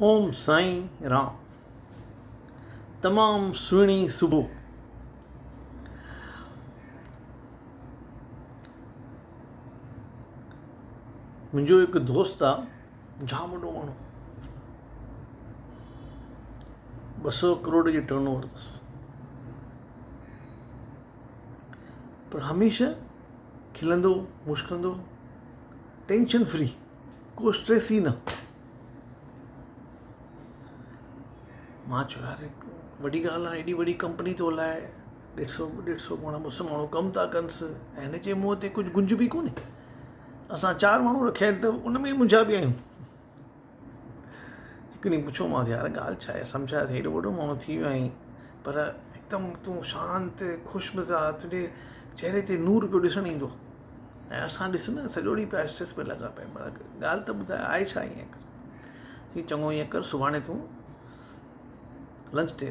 ओम साईं राम। तमामु सुहिणी सुबुह। मुंहिंजो हिकु दोस्त आहे, जाम वॾो माण्हू, 200 करोड़ जी टर्न ओवर अथसि, पर हमेशह खिलंदो मुस्कंदो, टेंशन फ्री, को स्ट्रेस ई न। मां चयो यार वॾी ॻाल्हि आहे, एॾी वॾी कंपनी थो हलाए, 150 माण्हू 200 माण्हू कमु था कनिसि, ऐं हिन जे मुंहं ते कुझु गुंज बि कोन्हे। असां 4 माण्हू रखिया आहिनि त उन में मुंझा बि आहियूं। हिकु ॾींहुं पुछोमांसि यार ॻाल्हि छा आहे, सम्झाए हेॾो वॾो माण्हू थी वियो आहीं, पर हिकदमि तूं शांति ख़ुशि मिज़ाज, तुंहिंजे चहिरे ते नूर पियो ॾिसणु ईंदो, ऐं असां ॾिस न सॼो ॾींहुं पिया स्ट्रेस पे लॻा पिया। पर ॻाल्हि त ॿुधाए आहे छा ईअं कर, चङो ईअं कर, सुभाणे तूं लंच ते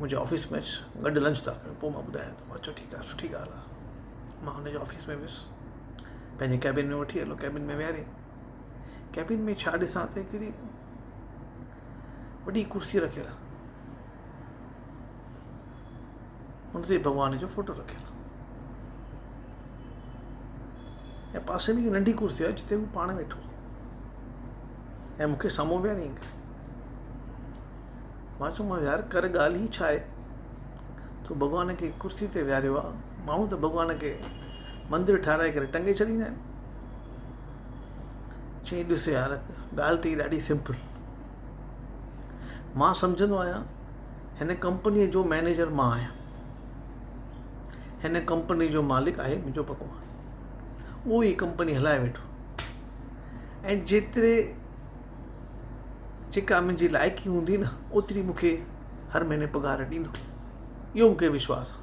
मुंहिंजे ऑफिस में अचु, गॾु लंच था कयूं, पोइ मां ॿुधायां थो। अच्छा ठीकु आहे, सुठी ॻाल्हि आहे। मां हुनजे ऑफिस में वियुसि, पंहिंजे कैबिन में वठी हलो, कैबिन में विहारियईं। कैबिन में छा ॾिसां त हिकिड़ी वॾी कुर्सी रखियल आहे, हुन ते भॻवान जो फोटो रखियल आहे, ऐं पासे में नंढी कुर्सी आहे जिते हू पाण वेठो, ऐं मूंखे साम्हूं विहारियईं। मां चयोमांसि यार कर ॻाल्हि ई छा आहे, तूं भॻवान खे कुर्सी ते विहारियो आहे, माण्हू त भॻवान खे मंदरु ठाराए करे टंगे छॾींदा आहिनि। चई ॾिस यार ॻाल्हि त ई ॾाढी सिंपल, मां सम्झंदो आहियां हिन कंपनीअ जो मैनेजर मां आहियां, हिन कंपनी जो मालिक आहे मुंहिंजो भॻवानु, उहो ई कंपनी हलाए वेठो, ऐं जेका मुंहिंजी लाइक़ी हूंदी न ओतिरी मूंखे हर महीने पघार ॾींदो, इहो मूंखे विश्वास आहे।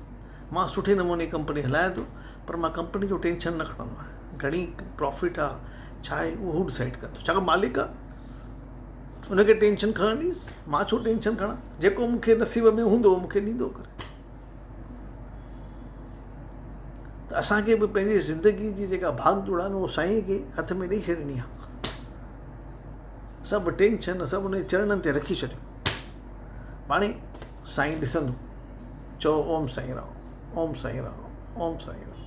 मां सुठे नमूने कंपनी हलायां थो, पर मां कंपनी जो टेंशन न खणंदो आहियां। घणी प्रॉफिट आहे छा आहे उहो हू डिसाइड कंदो, छाकाणि मालिक आहे, उनखे टेंशन खणणु ॾींसि, मां छो टेंशन खणां। जेको मूंखे नसीब में हूंदो मूंखे ॾींदो करे। त असांखे बि पंहिंजी ज़िंदगी जी जेका भाग दौड़ आहे न, उहो साईं खे हथ में ॾेई छॾिणी आहे। सभु टेंशन सभु उन चरणनि ते रखी छॾियो, पाणे साईं ॾिसंदो। चओ ओम साईं राम, ओम साईं राम, ओम साईं राम।